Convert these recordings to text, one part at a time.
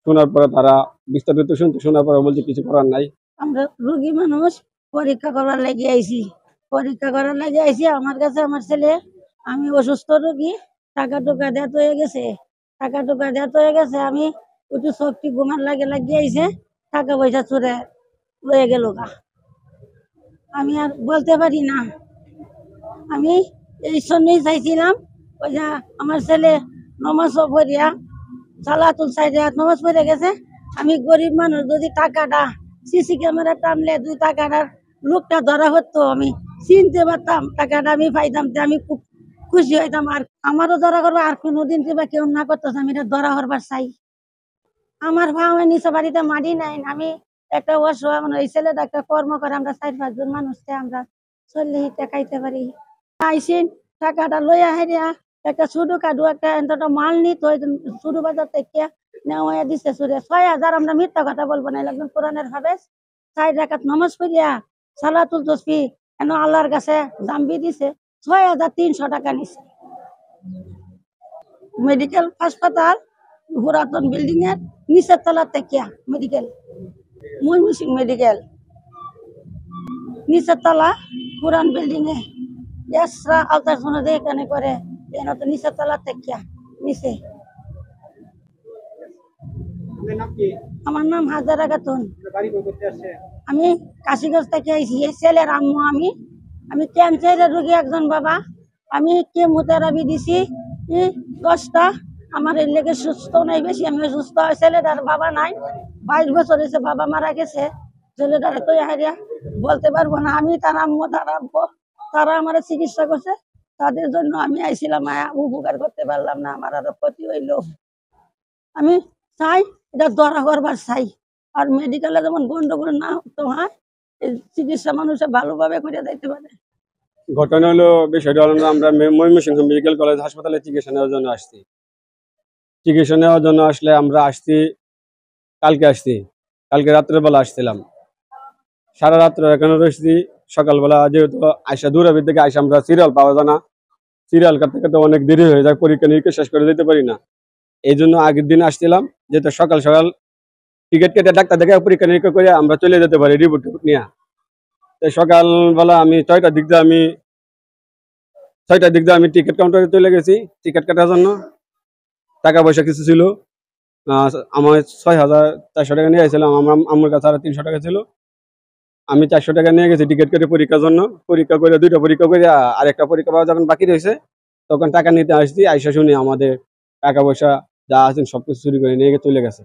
শোনার পরে তারা বিস্তারিত শোনার পরে বলছে কিছু করার নাই। আমরা রোগী মানুষ, পরীক্ষা করার লাগে আইছি আমার কাছে আমার ছেলে, আমি অসুস্থ রোগী, টাকা টুকা দেওয়া হয়ে গেছে, আমি একটু শক্তি ঘুমার লাগিয়ে আইছে, টাকা পয়সা চুরে লয়ে গেল গা। আমি আর বলতে পারি না। আমি এই জন্যই চাইছিলাম ওই যে আমার ছেলে নমাজ পড়িয়া সালাতুল সাইডে নমাজ পড়ে গেছে। আমি গরিব মানুষ, যদি টাকাটা সিসি ক্যামেরা টানলে দুই টাকাটার লোকটা ধরা হতো, আমি চিনতে পারতাম, টাকাটা আমি পাইতাম, আমি খুব খুশি হইতাম। আর আমারও ধরা করবো, আর কোনোদিন বা কেউ না করতেছে, আমি এটা ধরা করবার চাই। আমার ভাবে নিচে বাড়িতে মাটি নাই, আমি একটা অসহায় মানে এই ছেলেটা একটা কর্ম করে, আমরা 4-5 জন মানুষকে আমরা চললে খাইতে পারি। আইসিন টাকাটা লইয়া হারিয়া একটা ছোটো কাটু একটা এতটা মাল নিত ছোটো বাজার থেকে নেওয়া দিচ্ছে সুরে 6,000। আমরা মিথ্যা কথা বলবো না, একদম কোরআনের ভাবে 4 রাকাত নামাজ পড়িয়া সালাতুল তসবি এন আল্লাহর কাছে জাম্বি দিছে, 6,300 টাকা নিছে। মেডিকেল হাসপাতাল পুরাতন বিল্ডিং এর নিচের তলা থেকে মেডিকেল, ময়মনসিং মেডিকেল নিচের তলা পুরান বিল্ডিং এ এক্সট্রা আলট্রাসাউন্ড এখানে করে, তো নিচের তলা থেকে নিচে। আমার নাম হাজারা খাতুন, আমি কাশিগঞ্জ থেকে আইছি। এই ছেলের আম্মু আমি। আমি ক্যান্সারের রোগী একজন বাবা। আমি কেমোথেরাপি দিছি 10টা। আমার এর লেগে সুস্থ নাই বেশি, আমি সুস্থ। ছেলেটার বাবা নাই, 22 বছর হয়েছে বাবা মারা গেছে। ছেলেটার তো হারিয়া বলতে পারবো না। আমি তার আম্মু তার আব্বু তারা আমার চিকিৎসা করছে, তাদের জন্য আমি আইছিলাম, উপকার করতে পারলাম না, আমার আরো ক্ষতি হইল। আমি চাই এটা ধরা করবার চাই, আর মেডিকেলে যেমন গন্ডগোল না হতো হয়, চিকিৎসা মানুষে ভালোভাবে করে দিতে পারে। ঘটনা হলো, বিষয়টা হলো আমরা ময়মনসিংহ মেডিকেল কলেজ হাসপাতালে চিকিৎসা নেওয়ার জন্য আসছি। চিকিৎসা নেওয়ার জন্য আসলে আমরা কালকে রাত্রের বেলা আসছিলাম, সারা রাত্র এখানে রয়েছি। সকালবেলা যেহেতু আইসা দূরাবির থেকে আইসা আমরা সিরিয়াল পাওয়া যায় না, সিরিয়াল কাটতে কাটতে অনেক দেরি হয়ে যায়, পরীক্ষা নিরীক্ষা শেষ করে দিতে পারি না। এই জন্য আগের দিন আসছিলাম, যেহেতু সকাল সকাল টিকিট কেটে ডাক্তার দেখে পরীক্ষা নিরীক্ষা করে আমরা চলে যেতে পারি রিপোর্ট নিয়ে। সকালবেলা আমি 6টার দিক দিয়ে আমি টিকিট কাউন্টারে চলে গেছি টিকিট কাটার জন্য। টাকা পয়সা কিছু ছিল, আমার 6,400 টাকা নিয়ে আসছিলাম, আমার কাছে আর 300 টাকা ছিল। আমি 400 টাকা নিয়ে গেছি টিকিট কেটে পরীক্ষার জন্য। পরীক্ষা করে 2টা পরীক্ষা করে আরেকটা পরীক্ষা পাওয়া যখন বাকি রয়েছে, তখন টাকা নিতে আসছি। আইসা শুনি আমাদের টাকা পয়সা যা আছেন সবকিছু চুরি করে নিয়ে চলে গেছে।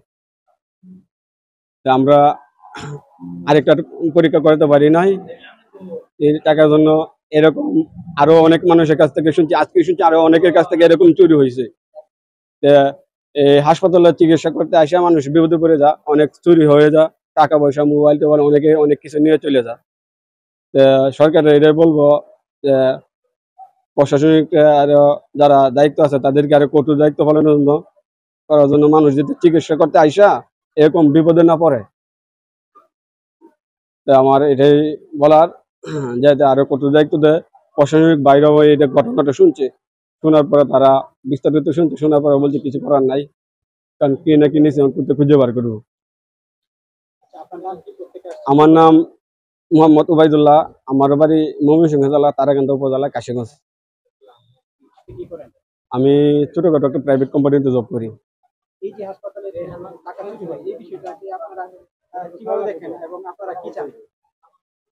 আমরা আরেকটা পরীক্ষা করাতে পারি নাই এই টাকার জন্য। এরকম আরো অনেক মানুষের কাছ থেকে শুনছি, আজকে শুনছি আরো অনেকের কাছ থেকে এরকম চুরি হয়েছে। হাসপাতালে চিকিৎসা করতে আসা মানুষ বিপদে পড়ে যা, অনেক চুরি হয়ে যা, টাকা পয়সা মোবাইল টোবাইল অনেকে অনেক কিছু নিয়ে চলে যা। সরকারের এটাই বলবো যে প্রশাসনিক যারা দায়িত্ব আছে তাদেরকে আরো কঠোর দায়িত্ব পালনের জন্য করার জন্য, মানুষ যদি চিকিৎসা করতে আইসা এরকম বিপদে না পড়ে। আমার এটাই বলার, যাতে আরো কঠোর দায়িত্ব দেয়। প্রশাসনিক বাইরেও এটা ঘটনাটা শুনছে, শোনার পরে তারা বিস্তারিত শোনার পরে বলছে কিছু করার নাই, কারণ কে না কি নিয়েছে খুঁজে বার করবো। আমার নাম মোহাম্মদ উবাইদুল্লাহ, আমার বাড়ি ময়মনসিংহ জেলা তারাকান্দা উপজেলা কাশিগঞ্জ। আমি ছোটখাটো একটা প্রাইভেট কোম্পানিতে জব করি।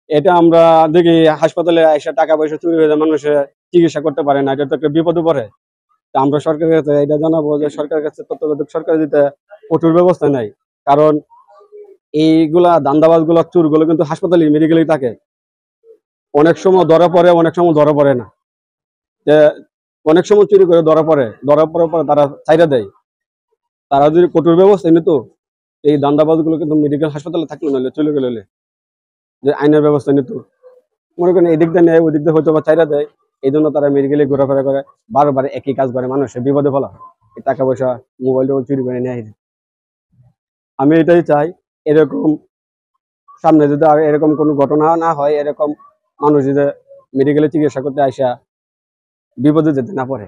এটা আমরা দেখি হাসপাতালে এসে টাকা পয়সা চুরি হয়ে যায়, মানুষের চিকিৎসা করতে পারে না, এটা তো একটা বিপদে পড়ে। তা আমরা সরকারের কাছে এটা জানাবো যে সরকারের কাছে তত্ত্বাবধায়ক সরকার দিতে কঠোর ব্যবস্থা নেই, কারণ এইগুলা দান্দাবাজ গুলা চোর গুলো কিন্তু হাসপাতালে মেডিকেলেই থাকে। অনেক সময় ধরা পড়ে, অনেক সময় ধরা পড়ে না। অনেক সময় চুরি করে ধরা পড়ার পরে তারা ছাইড়া দেয়। তারা যদি কঠোর ব্যবস্থা নিত, এই দান্দাবাজ গুলো কিন্তু মেডিকেল হাসপাতালে থাকলো না, চলে গেলে যে আইনের ব্যবস্থা নিত। মনে করেন এদিক দিয়ে নেয়, ওই দিক দিয়ে হয়তো বা ছাইড়া দেয়। এই জন্য তারা মেডিকেলে ঘোরাফেরা করে, বারবার একই কাজ করে, মানুষের বিপদে ফেলা, টাকা পয়সা মোবাইল টোবাইল চুরি করে নেয়। আমি এটাই চাই, এরকম সামনে যদি আর এরকম কোনো ঘটনা না হয়, এরকম মানুষ যদি মেডিকেলে চিকিৎসা করতে আসা বিপদে যেতে না পড়ে।